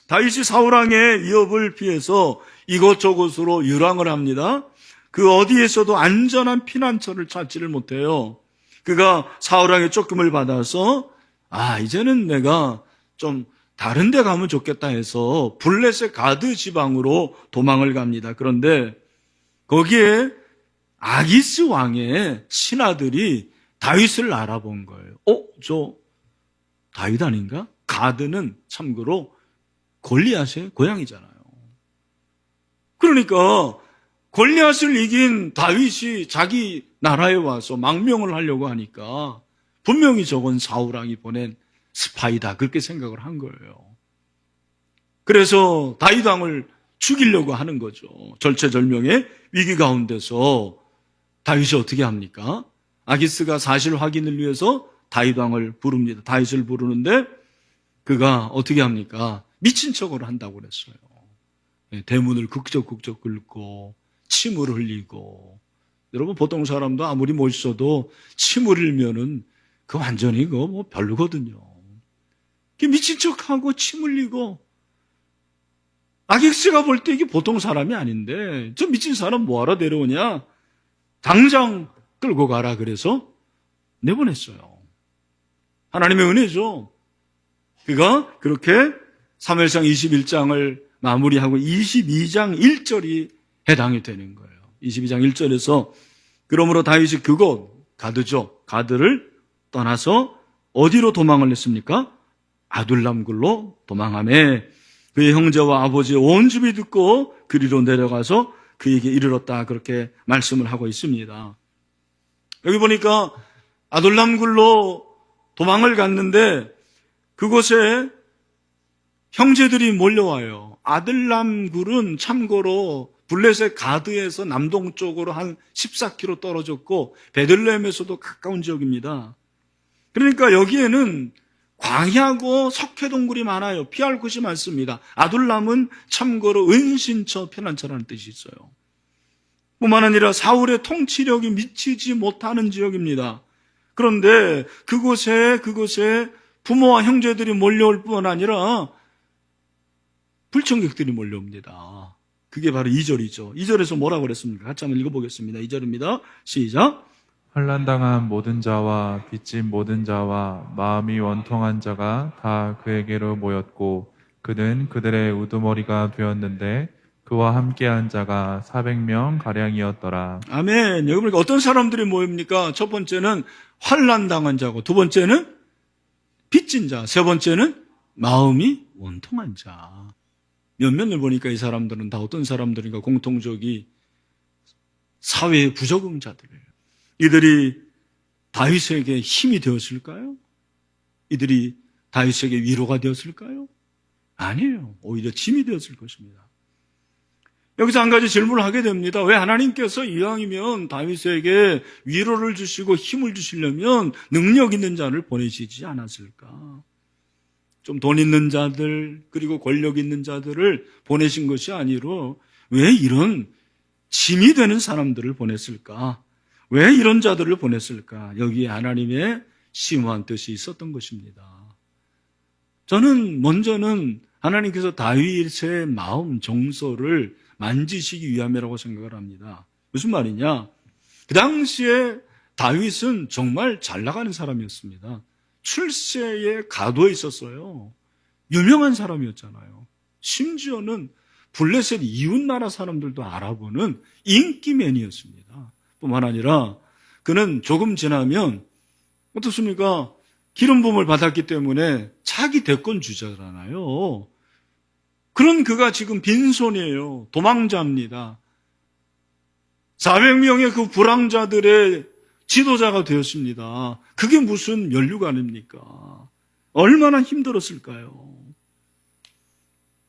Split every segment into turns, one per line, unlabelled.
다윗이 사울왕의 위협을 피해서 이곳저곳으로 유랑을 합니다. 그 어디에서도 안전한 피난처를 찾지를 못해요. 그가 사울왕의 쫓김을 받아서 이제는 내가 좀 다른 데 가면 좋겠다 해서 블레셋 가드 지방으로 도망을 갑니다. 그런데 거기에 아기스 왕의 신하들이 다윗을 알아본 거예요. 저 다윗 아닌가? 가드는 참고로 골리앗의 고향이잖아요. 그러니까 골리앗을 이긴 다윗이 자기 나라에 와서 망명을 하려고 하니까 분명히 저건 사울왕이 보낸 스파이다, 그렇게 생각을 한 거예요. 그래서 다윗 왕을 죽이려고 하는 거죠. 절체절명의 위기 가운데서 다윗이 어떻게 합니까? 아기스가 사실 확인을 위해서 다윗 왕을 부릅니다. 다윗을 부르는데 그가 어떻게 합니까? 미친 척을 한다고 그랬어요. 대문을 극적극적 긁고 침을 흘리고. 여러분, 보통 사람도 아무리 멋있어도 침을 흘리면은 그 완전히 뭐 별로거든요. 미친 척하고 침 흘리고. 아기스가 볼 때 이게 보통 사람이 아닌데 저 미친 사람 뭐하러 데려오냐? 당장 끌고 가라 그래서 내보냈어요. 하나님의 은혜죠. 그가 그렇게 사무엘상 21장을 마무리하고 22장 1절이 해당이 되는 거예요. 22장 1절에서 그러므로 다윗이 그곳 가드죠. 가드를 떠나서 어디로 도망을 했습니까? 아둘람굴로 도망하며 그의 형제와 아버지의 온 집이 듣고 그리로 내려가서 그에게 이르렀다, 그렇게 말씀을 하고 있습니다. 여기 보니까 아둘람굴로 도망을 갔는데 그곳에 형제들이 몰려와요. 아둘람굴은 참고로 블레셋 가드에서 남동쪽으로 한 14km 떨어졌고 베들레헴에서도 가까운 지역입니다. 그러니까 여기에는 광야고 석회동굴이 많아요. 피할 곳이 많습니다. 아둘람은 참고로 은신처, 피난처라는 뜻이 있어요. 뿐만 아니라 사울의 통치력이 미치지 못하는 지역입니다. 그런데 그곳에 부모와 형제들이 몰려올 뿐 아니라 불청객들이 몰려옵니다. 그게 바로 2절이죠. 2절에서 뭐라고 그랬습니까? 같이 한번 읽어보겠습니다. 2절입니다. 시작.
환난당한 모든 자와 빚진 모든 자와 마음이 원통한 자가 다 그에게로 모였고 그는 그들의 우두머리가 되었는데 그와 함께한 자가 400명 가량이었더라.
아멘. 여기 보니까 어떤 사람들이 모입니까? 첫 번째는 환난당한 자고, 두 번째는 빚진 자, 세 번째는 마음이 원통한 자. 몇몇을 보니까 이 사람들은 다 어떤 사람들인가? 공통적이 사회의 부적응자들이에요. 이들이 다윗에게 힘이 되었을까요? 이들이 다윗에게 위로가 되었을까요? 아니에요. 오히려 짐이 되었을 것입니다. 여기서 한 가지 질문을 하게 됩니다. 왜 하나님께서 이왕이면 다윗에게 위로를 주시고 힘을 주시려면 능력 있는 자를 보내시지 않았을까? 좀 돈 있는 자들, 그리고 권력 있는 자들을 보내신 것이 아니로 왜 이런 짐이 되는 사람들을 보냈을까? 왜 이런 자들을 보냈을까? 여기에 하나님의 심오한 뜻이 있었던 것입니다. 저는 먼저는 하나님께서 다윗의 마음, 정서를 만지시기 위함이라고 생각을 합니다. 무슨 말이냐? 그 당시에 다윗은 정말 잘 나가는 사람이었습니다. 출세에 가도에 있었어요. 유명한 사람이었잖아요. 심지어는 블레셋 이웃나라 사람들도 알아보는 인기맨이었습니다. 뿐만 아니라 그는 조금 지나면 어떻습니까? 기름 부음을 받았기 때문에 차기 대권 주자잖아요. 그런 그가 지금 빈손이에요. 도망자입니다. 400명의 그 불황자들의 지도자가 되었습니다. 그게 무슨 면류가 아닙니까? 얼마나 힘들었을까요?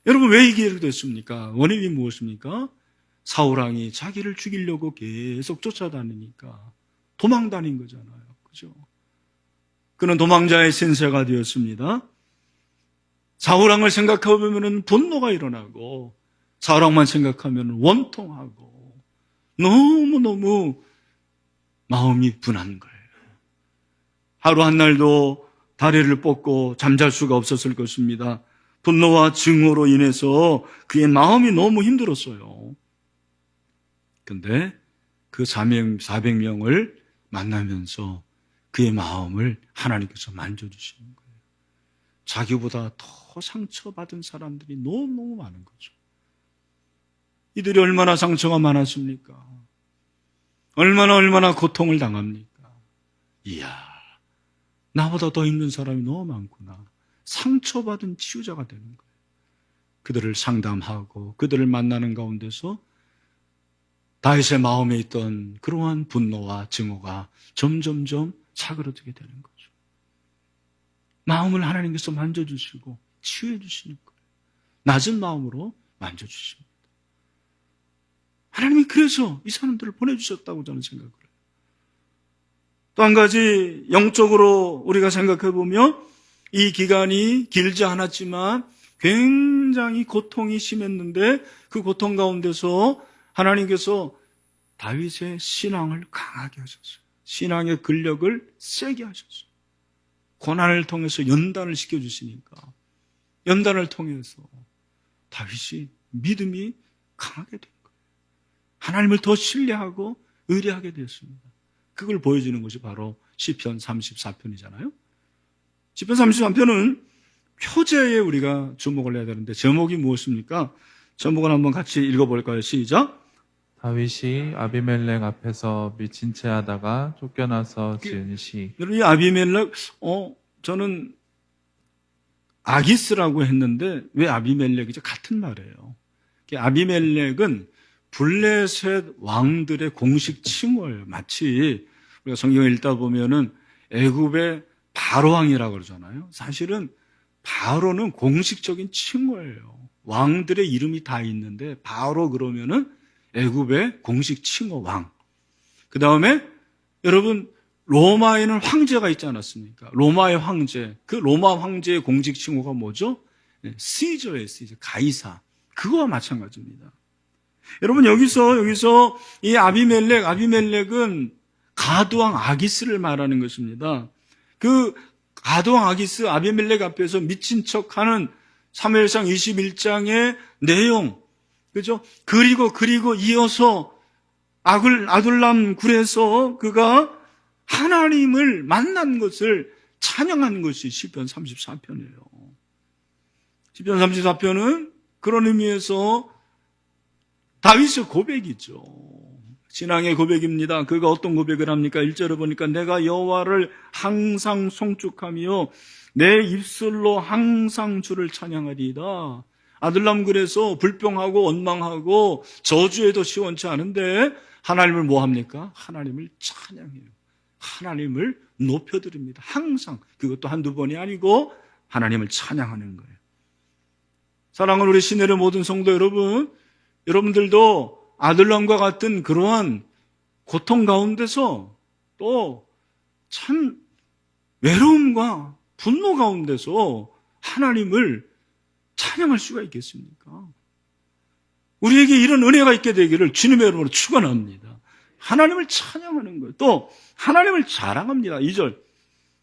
여러분, 왜 이게 됐습니까? 원인이 무엇입니까? 사울왕이 자기를 죽이려고 계속 쫓아다니니까 도망 다닌 거잖아요. 그죠? 그는 도망자의 신세가 되었습니다. 사울왕을 생각해보면 분노가 일어나고 사울왕만 생각하면 원통하고 너무너무 마음이 분한 거예요. 하루 한 날도 다리를 뻗고 잠잘 수가 없었을 것입니다. 분노와 증오로 인해서 그의 마음이 너무 힘들었어요. 근데 그 400명을 만나면서 그의 마음을 하나님께서 만져주시는 거예요. 자기보다 더 상처받은 사람들이 너무너무 많은 거죠. 이들이 얼마나 상처가 많았습니까? 얼마나 고통을 당합니까? 이야, 나보다 더 힘든 사람이 너무 많구나. 상처받은 치유자가 되는 거예요. 그들을 상담하고 그들을 만나는 가운데서 다윗의 마음에 있던 그러한 분노와 증오가 점점점 사그러들게 되는 거죠. 마음을 하나님께서 만져주시고 치유해 주시는 거예요. 낮은 마음으로 만져주십니다. 하나님이 그래서 이 사람들을 보내주셨다고 저는 생각을 해요. 또 한 가지 영적으로 우리가 생각해 보면 이 기간이 길지 않았지만 굉장히 고통이 심했는데 그 고통 가운데서 하나님께서 다윗의 신앙을 강하게 하셨어요. 신앙의 근력을 세게 하셨어요. 고난을 통해서 연단을 시켜주시니까 연단을 통해서 다윗이 믿음이 강하게 된 거예요. 하나님을 더 신뢰하고 의뢰하게 되었습니다. 그걸 보여주는 것이 바로 시편 34편이잖아요. 시편 33편은 표제에 우리가 주목을 해야 되는데 제목이 무엇입니까? 제목을 한번 같이 읽어볼까요? 시작.
다윗이 아비멜렉 앞에서 미친 채 하다가 쫓겨나서 지은 시.
여러분, 이 아비멜렉, 저는 아기스라고 했는데 왜 아비멜렉이죠? 같은 말이에요. 아비멜렉은 블레셋 왕들의 공식 칭호예요. 마치 우리가 성경을 읽다 보면은 애굽의 바로왕이라고 그러잖아요. 사실은 바로는 공식적인 칭호예요. 왕들의 이름이 다 있는데 바로 그러면은 애굽의 공식 칭호 왕. 그 다음에 여러분 로마에는 황제가 있지 않았습니까? 로마의 황제. 그 로마 황제의 공식 칭호가 뭐죠? 시저예요. 시저. 가이사. 그거와 마찬가지입니다. 여러분 여기서 이 아비멜렉은 가드왕 아기스를 말하는 것입니다. 그 가드왕 아기스 아비멜렉 앞에서 미친 척하는 사무엘상 21장의 내용, 그죠? 그리고 이어서 아둘람 굴에서 그가 하나님을 만난 것을 찬양한 것이 시편 34편이에요. 시편 34편은 그런 의미에서 다윗의 고백이죠. 신앙의 고백입니다. 그가 어떤 고백을 합니까? 1절에 보니까 내가 여호와를 항상 송축하며 내 입술로 항상 주를 찬양하리이다. 아들람굴에서 불평하고 원망하고 저주해도 시원치 않은데 하나님을 뭐 합니까? 하나님을 찬양해요. 하나님을 높여드립니다. 항상. 그것도 한두 번이 아니고 하나님을 찬양하는 거예요. 사랑하는 우리 시내의 모든 성도 여러분, 여러분들도 아들람과 같은 그러한 고통 가운데서 또 참 외로움과 분노 가운데서 하나님을 찬양할 수가 있겠습니까? 우리에게 이런 은혜가 있게 되기를 주님의 이름으로 축원합니다. 하나님을 찬양하는 거예요. 또 하나님을 자랑합니다. 2절.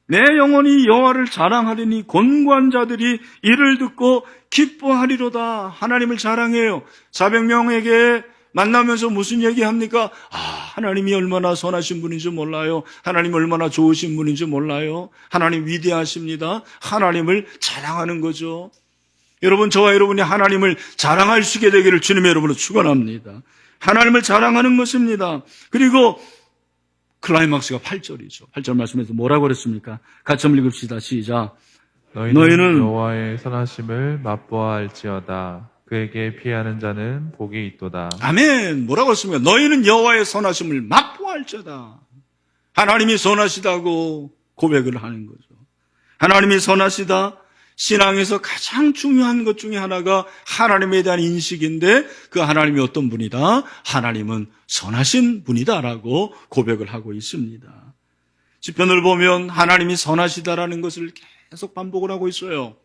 내 영혼이 여호와를 자랑하리니 곤고한 자들이 이를 듣고 기뻐하리로다. 하나님을 자랑해요. 400명에게 만나면서 무슨 얘기합니까? 하나님이 얼마나 선하신 분인지 몰라요. 하나님 얼마나 좋으신 분인지 몰라요. 하나님 위대하십니다. 하나님을 자랑하는 거죠. 여러분, 저와 여러분이 하나님을 자랑할 수 있게 되기를 주님의 이름으로 축원합니다. 하나님을 자랑하는 것입니다. 그리고 클라이막스가 8절이죠. 8절 말씀에서 뭐라고 그랬습니까? 같이 한번 읽읍시다. 시작.
너희는 여호와의 선하심을 맛보아 알지어다. 그에게 피하는 자는 복이 있도다.
아멘. 뭐라고 했습니까? 너희는 여호와의 선하심을 맛보아 알지어다. 하나님이 선하시다고 고백을 하는 거죠. 하나님이 선하시다. 신앙에서 가장 중요한 것 중에 하나가 하나님에 대한 인식인데 그 하나님이 어떤 분이다? 하나님은 선하신 분이다라고 고백을 하고 있습니다. 시편을 보면 하나님이 선하시다라는 것을 계속 반복을 하고 있어요.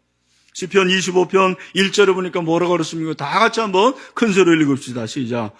시편 25편 1절에 보니까 뭐라고 그랬습니까? 다 같이 한번 큰 소리를 읽읍시다. 시작.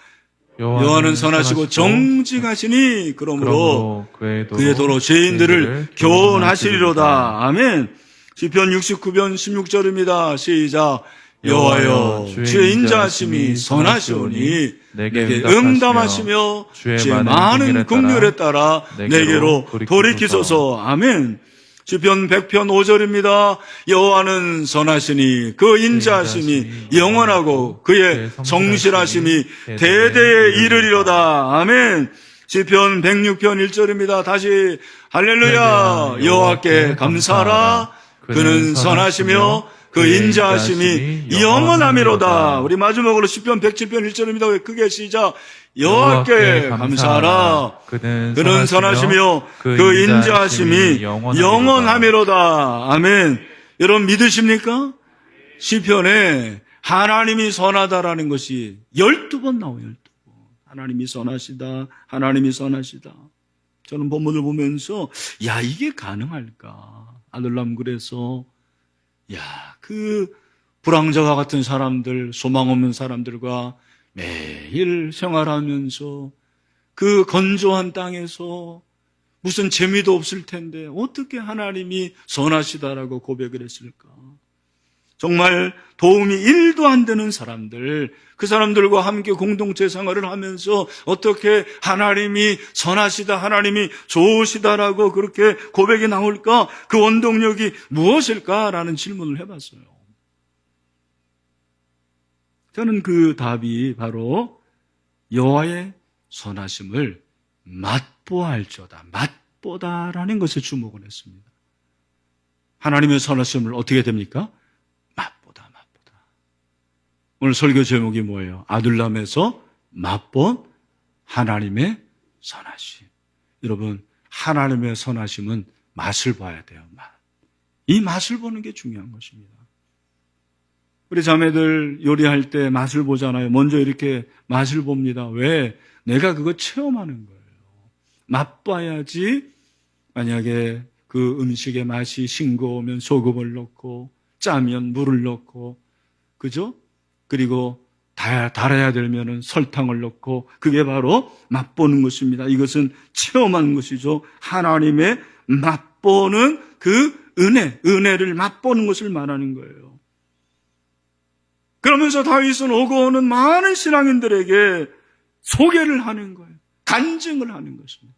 여호와는 선하시고 정직하시니 그러므로 그의 도로 죄인들을 교훈하시리로다. 아멘. 시편 69편 16절입니다. 시작. 여호와여 주의 인자하심이 선하시오니 내게 응답하시며 주의 많은 긍휼에 따라 내게로 돌이키소서. 아멘. 시편 100편 5절입니다. 여호와는 선하시니 그 인자하심이 영원하고 그의 성실하심이 대대에 이르리로다. 아멘. 시편 106편 1절입니다. 다시 할렐루야. 여호와께 감사하라. 그는 선하시며 그 인자하심이 영원함이로다. 우리 마지막으로 시편 107편 1절입니다. 왜 크게 시작. 여호와께 감사하라. 그는 선하시며 그 인자하심이 영원함이로다. 아멘. 여러분 믿으십니까? 시편에 하나님이 선하다라는 것이 12번 나와요. 12번. 하나님이 선하시다. 하나님이 선하시다. 저는 본문을 보면서 야, 이게 가능할까? 아들람 그래서 그 불황자와 같은 사람들, 소망 없는 사람들과 매일 생활하면서 그 건조한 땅에서 무슨 재미도 없을 텐데 어떻게 하나님이 선하시다라고 고백을 했을까? 정말 도움이 1도 안 되는 사람들, 그 사람들과 함께 공동체 생활을 하면서 어떻게 하나님이 선하시다, 하나님이 좋으시다라고 그렇게 고백이 나올까? 그 원동력이 무엇일까라는 질문을 해봤어요. 저는 그 답이 바로 여호와의 선하심을 맛보아할지어다, 맛보다라는 것에 주목을 했습니다. 하나님의 선하심을 어떻게 됩니까? 맛보다. 오늘 설교 제목이 뭐예요? 아둘람에서 맛본 하나님의 선하심. 여러분, 하나님의 선하심은 맛을 봐야 돼요. 맛. 이 맛을 보는 게 중요한 것입니다. 우리 자매들 요리할 때 맛을 보잖아요. 먼저 이렇게 맛을 봅니다. 왜? 내가 그거 체험하는 거예요. 맛봐야지. 만약에 그 음식의 맛이 싱거우면 소금을 넣고 짜면 물을 넣고, 그죠? 그리고 달아야 되면은 설탕을 넣고, 그게 바로 맛보는 것입니다. 이것은 체험하는 것이죠. 하나님의 맛보는 그 은혜를 맛보는 것을 말하는 거예요. 그러면서 다윗은 오고 오는 많은 신앙인들에게 소개를 하는 거예요. 간증을 하는 것입니다.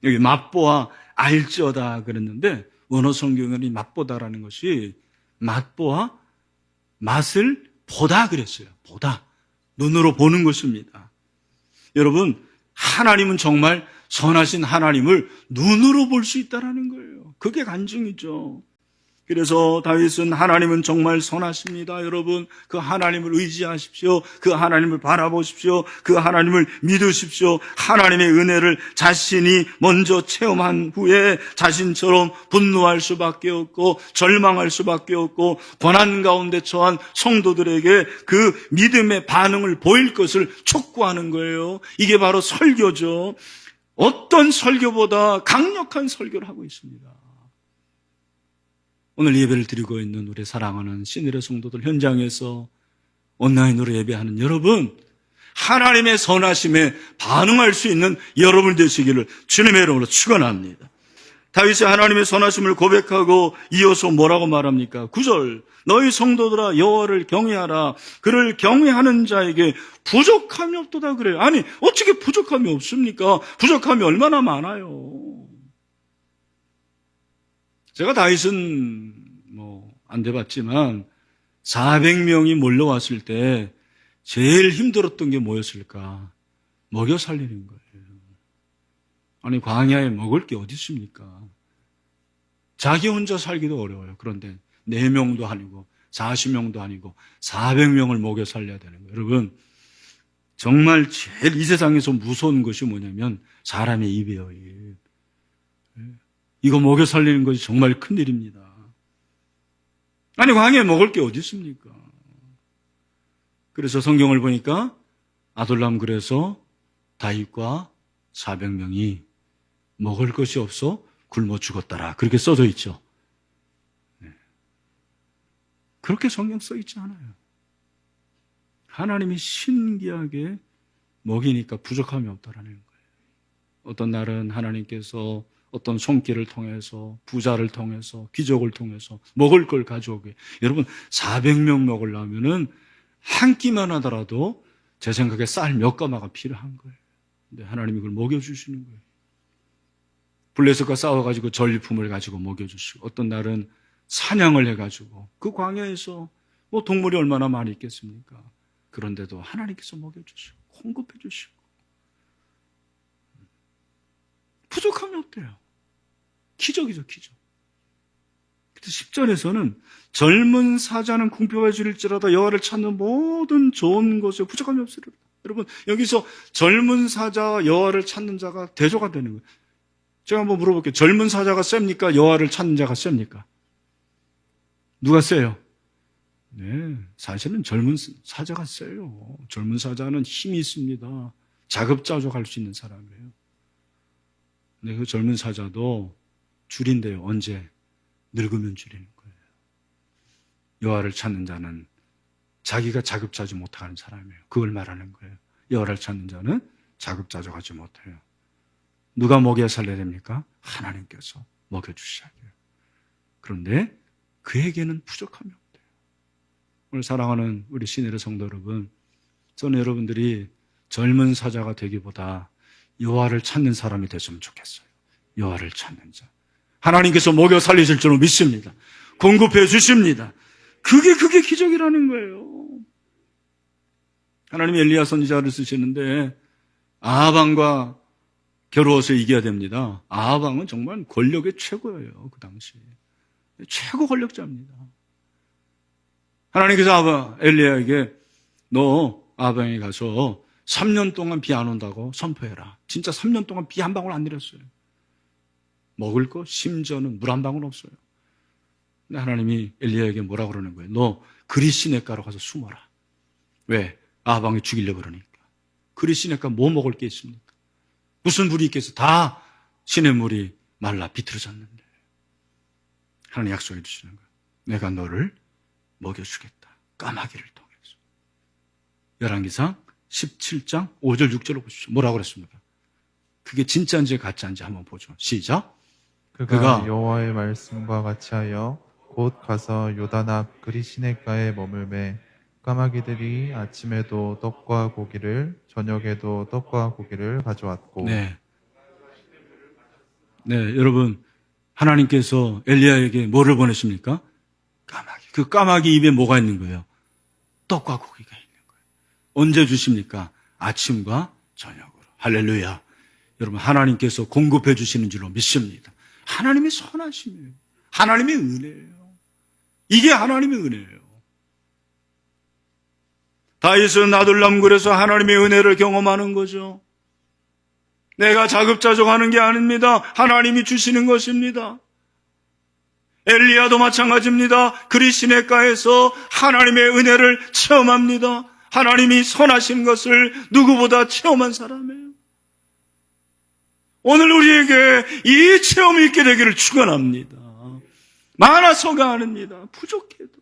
여기 맛보아 알지어다 그랬는데 원어 성경은 이 맛보다라는 것이 맛보아 맛을 보다 그랬어요. 보다. 눈으로 보는 것입니다. 여러분, 하나님은 정말 선하신 하나님을 눈으로 볼 수 있다는 거예요. 그게 간증이죠. 그래서 다윗은 하나님은 정말 선하십니다. 여러분, 그 하나님을 의지하십시오. 그 하나님을 바라보십시오. 그 하나님을 믿으십시오. 하나님의 은혜를 자신이 먼저 체험한 후에 자신처럼 분노할 수밖에 없고 절망할 수밖에 없고 고난 가운데 처한 성도들에게 그 믿음의 반응을 보일 것을 촉구하는 거예요. 이게 바로 설교죠. 어떤 설교보다 강력한 설교를 하고 있습니다. 오늘 예배를 드리고 있는 우리 사랑하는 신일의 성도들, 현장에서 온라인으로 예배하는 여러분, 하나님의 선하심에 반응할 수 있는 여러분 되시기를 주님의 이름으로 축원합니다. 다윗이 하나님의 선하심을 고백하고 이어서 뭐라고 말합니까? 9절, 너희 성도들아 여호와를 경외하라. 그를 경외하는 자에게 부족함이 없도다 그래요. 아니, 어떻게 부족함이 없습니까? 부족함이 얼마나 많아요. 제가 다윗은 안 돼봤지만 400명이 몰려왔을 때 제일 힘들었던 게 뭐였을까? 먹여 살리는 거예요. 아니, 광야에 먹을 게 어디 있습니까? 자기 혼자 살기도 어려워요. 그런데 4명도 아니고 40명도 아니고 400명을 먹여 살려야 되는 거예요. 여러분, 정말 제일 이 세상에서 무서운 것이 뭐냐면 사람의 입이에요. 이거 먹여 살리는 것이 정말 큰일입니다. 아니, 광야에 먹을 게 어디 있습니까? 그래서 성경을 보니까 아둘람 그래서 다윗과 400명이 먹을 것이 없어 굶어 죽었더라. 그렇게 써져 있죠. 그렇게 성경 써 있지 않아요. 하나님이 신기하게 먹이니까 부족함이 없다라는 거예요. 어떤 날은 하나님께서 어떤 손길을 통해서, 부자를 통해서, 귀족을 통해서 먹을 걸 가져오게. 여러분, 400명 먹으려면은 한 끼만 하더라도 제 생각에 쌀 몇 가마가 필요한 거예요. 근데 하나님이 그걸 먹여주시는 거예요. 블레셋과 싸워가지고 전리품을 가지고 먹여주시고, 어떤 날은 사냥을 해가지고 그 광야에서 뭐 동물이 얼마나 많이 있겠습니까? 그런데도 하나님께서 먹여주시고 공급해 주시고 부족함이 없대요. 기적이죠, 기적. 10절에서는 젊은 사자는 궁핍에 줄일지라도 여호와를 찾는 모든 좋은 것에 부족함이 없으리라. 여러분, 여기서 젊은 사자와 여호와를 찾는 자가 대조가 되는 거예요. 제가 한번 물어볼게요. 젊은 사자가 셉니까? 여호와를 찾는 자가 셉니까? 누가 세요? 네, 사실은 젊은 사자가 세요. 젊은 사자는 힘이 있습니다. 자급자족할 수 있는 사람이에요. 근데 그 젊은 사자도 줄인대요. 언제? 늙으면 줄이는 거예요. 여호와를 찾는 자는 자기가 자급자족 못하는 사람이에요. 그걸 말하는 거예요. 여호와를 찾는 자는 자급자족하지 못해요. 누가 먹여 살려야 됩니까? 하나님께서 먹여주셔야 돼요. 그런데 그에게는 부족함이 없대요. 오늘 사랑하는 우리 신혜의 성도 여러분, 저는 여러분들이 젊은 사자가 되기보다 여호와를 찾는 사람이 됐으면 좋겠어요. 여호와를 찾는 자. 하나님께서 먹여 살리실 줄로 믿습니다. 공급해 주십니다. 그게 기적이라는 거예요. 하나님이 엘리야 선지자를 쓰시는데 아합왕과 겨루어서 이겨야 됩니다. 아합왕은 정말 권력의 최고예요. 그 당시에. 최고 권력자입니다. 하나님께서 엘리야에게 너 아합왕에 가서 3년 동안 비 안 온다고 선포해라. 진짜 3년 동안 비 한 방울 안 내렸어요. 먹을 거 심지어는 물 한 방울 없어요. 근데 하나님이 엘리야에게 뭐라 그러는 거예요? 너 그리시네가로 가서 숨어라. 왜? 아합왕이 죽이려고 그러니까. 그리시네가 뭐 먹을 게 있습니까? 무슨 물이 있겠어? 다 시냇물이 말라 비틀어졌는데. 하나님 약속해 주시는 거예요. 내가 너를 먹여주겠다. 까마귀를 통해서. 열왕기상 17장 5절 6절로 보십시오. 뭐라고 그랬습니까? 그게 진짜인지 가짜인지 한번 보죠. 시작.
그가 여호와의 말씀과 같이 하여 곧 가서 요단 앞 그리시네가에 머물매 까마귀들이 아침에도 떡과 고기를 저녁에도 떡과 고기를 가져왔고.
네, 여러분, 하나님께서 엘리야에게 뭐를 보내십니까? 까마귀. 그 까마귀 입에 뭐가 있는 거예요? 떡과 고기가 있는 거예요. 언제 주십니까? 아침과 저녁으로. 할렐루야. 여러분, 하나님께서 공급해 주시는 줄로 믿습니다. 하나님의 선하심이에요. 하나님의 은혜예요. 이게 하나님의 은혜예요. 다윗은 아둘람굴에서 하나님의 은혜를 경험하는 거죠. 내가 자급자족하는 게 아닙니다. 하나님이 주시는 것입니다. 엘리야도 마찬가지입니다. 그리시네가에서 하나님의 은혜를 체험합니다. 하나님이 선하신 것을 누구보다 체험한 사람이에요. 오늘 우리에게 이 체험이 있게 되기를 축원합니다. 많아서가 아닙니다. 부족해도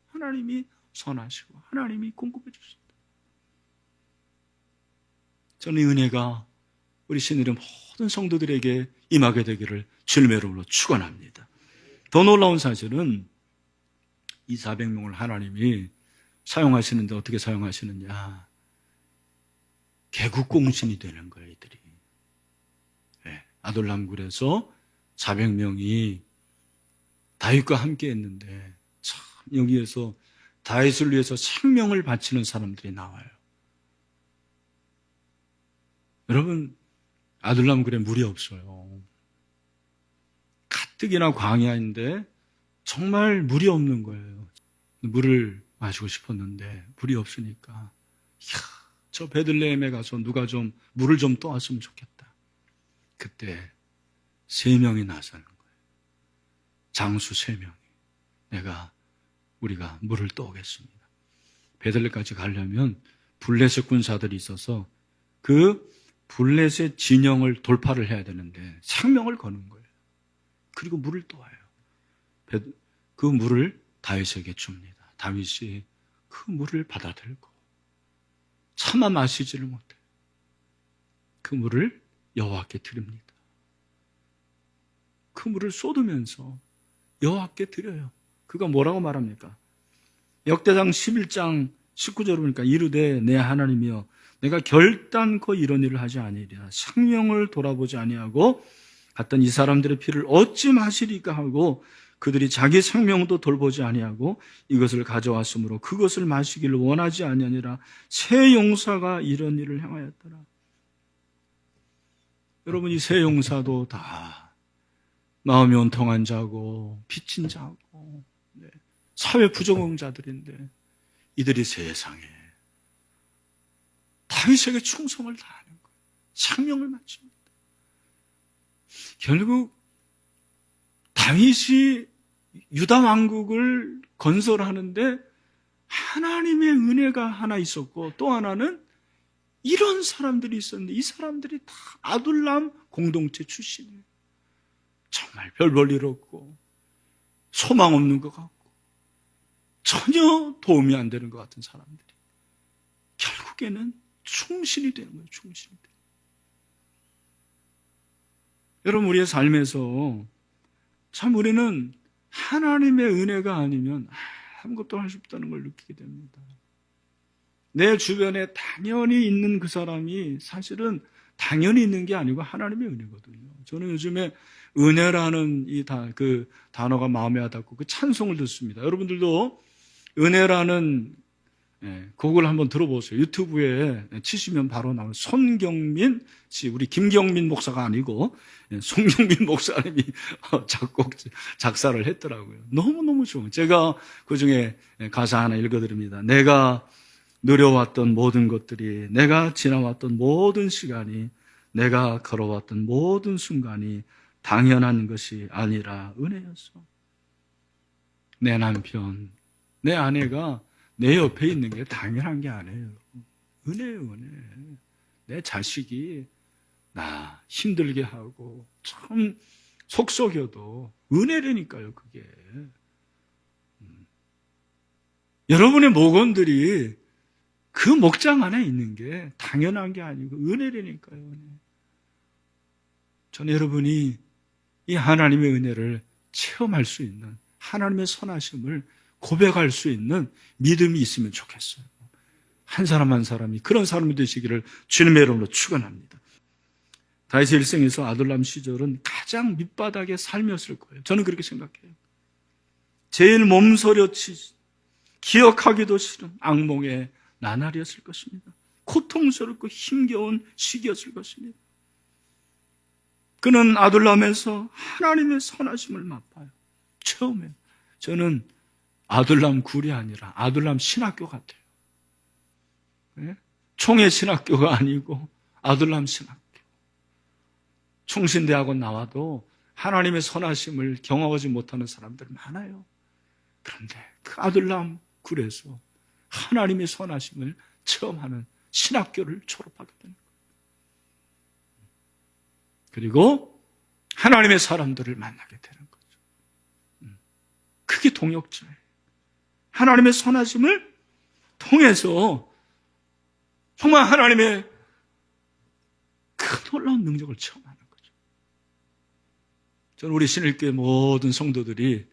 하나님이 선하시고 하나님이 공급해 주신다. 저는 이 은혜가 우리 신의의 모든 성도들에게 임하게 되기를 주님의 이름으로 축원합니다. 더 놀라운 사실은 이 400명을 하나님이 사용하시는데 어떻게 사용하시느냐. 개국공신이 되는 거예요, 이들이. 네, 아둘람굴에서 400명이 다윗과 함께 했는데 참 여기에서 다윗을 위해서 생명을 바치는 사람들이 나와요. 여러분, 아둘람굴에 물이 없어요. 가뜩이나 광야인데 정말 물이 없는 거예요. 물을 마시고 싶었는데 물이 없으니까 저 베들레헴에 가서 누가 좀 물을 좀 떠왔으면 좋겠다. 그때 3명이 나서는 거예요. 장수 3명이 우리가 물을 떠오겠습니다. 베들레헴까지 가려면 블레셋 군사들이 있어서 그 블레셋 진영을 돌파를 해야 되는데 생명을 거는 거예요. 그리고 물을 떠와요. 그 물을 다윗에게 줍니다. 다윗이 그 물을 받아들고 차마 마시지를 못해요. 그 물을 여호와께 드립니다. 그물을 쏟으면서 여호와께 드려요. 그가 뭐라고 말합니까? 역대상 11장 19절을 보니까 이르되 내 하나님이여 내가 결단코 이런 일을 하지 아니하리라. 생명을 돌아보지 아니하고 갔던 이 사람들의 피를 어찌 마시리까 하고 그들이 자기 생명도 돌보지 아니하고 이것을 가져왔으므로 그것을 마시기를 원하지 아니하니라. 새 용사가 이런 일을 행하였더라. 여러분, 이 새 용사도 다 마음이 온통한 자고 빚진 자고 사회 부적응자들인데 이들이 세상에 다윗에게 충성을 다하는 거예요. 생명을 바칩니다. 결국 다윗이 유다 왕국을 건설하는데 하나님의 은혜가 하나 있었고 또 하나는 이런 사람들이 있었는데 이 사람들이 다 아둘람 공동체 출신이에요. 정말 별 볼 일 없고 소망 없는 것 같고 전혀 도움이 안 되는 것 같은 사람들이 결국에는 충신이 되는 거예요. 충신이 되는 거예요. 여러분, 우리의 삶에서 참 우리는 하나님의 은혜가 아니면 아무것도 할 수 없다는 걸 느끼게 됩니다. 내 주변에 당연히 있는 그 사람이 사실은 당연히 있는 게 아니고 하나님의 은혜거든요. 저는 요즘에 은혜라는 그 단어가 마음에 와닿고 그 찬송을 듣습니다. 여러분들도 은혜라는 곡을 한번 들어보세요. 유튜브에 치시면 바로 나오는 손경민 씨, 우리 김경민 목사가 아니고 손경민 목사님이 작사를 했더라고요. 너무너무 좋은. 제가 그중에 가사 하나 읽어드립니다. 내가 누려왔던 모든 것들이, 내가 지나왔던 모든 시간이, 내가 걸어왔던 모든 순간이 당연한 것이 아니라 은혜였어. 내 남편, 내 아내가 내 옆에 있는 게 당연한 게 아니에요. 은혜예요, 은혜. 내 자식이 나 힘들게 하고 참 속썩여도 은혜라니까요, 그게. 여러분의 모건들이 그 목장 안에 있는 게 당연한 게 아니고 은혜라니까요, 은혜. 저는 여러분이 이 하나님의 은혜를 체험할 수 있는, 하나님의 선하심을 고백할 수 있는 믿음이 있으면 좋겠어요. 한 사람 한 사람이 그런 사람이 되시기를 주님의 이름으로 축원합니다. 다윗의 일생에서 아둘람 시절은 가장 밑바닥의 삶이었을 거예요. 저는 그렇게 생각해요. 제일 몸서려치 기억하기도 싫은 악몽의 나날이었을 것입니다. 고통스럽고 힘겨운 시기였을 것입니다. 그는 아둘람에서 하나님의 선하심을 맛봐요. 처음에 저는 아둘람 굴이 아니라 아둘람 신학교 같아요. 네? 총회 신학교가 아니고 아둘람 신학교. 총신대학원 나와도 하나님의 선하심을 경험하지 못하는 사람들 많아요. 그런데 그 아둘람 굴에서 하나님의 선하심을 체험하는 신학교를 졸업하게 되는 거예요. 그리고 하나님의 사람들을 만나게 되는 거죠. 그게 동역자예요. 하나님의 선하심을 통해서 정말 하나님의 그 놀라운 능력을 체험하는 거죠. 저는 우리 신일교회 모든 성도들이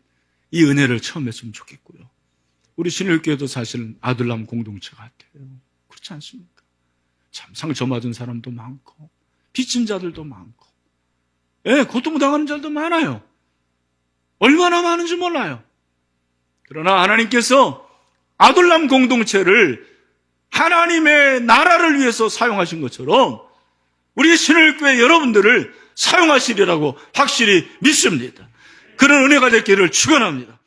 이 은혜를 체험했으면 좋겠고요. 우리 신일교회도 사실은 아둘람 공동체 같아요. 그렇지 않습니까? 참 상처받은 사람도 많고 빚진 자들도 많고 고통당하는 자들도 많아요. 얼마나 많은지 몰라요. 그러나 하나님께서 아둘람 공동체를 하나님의 나라를 위해서 사용하신 것처럼 우리 신일교회 여러분들을 사용하시리라고 확실히 믿습니다. 그런 은혜가 됐기를 축원합니다.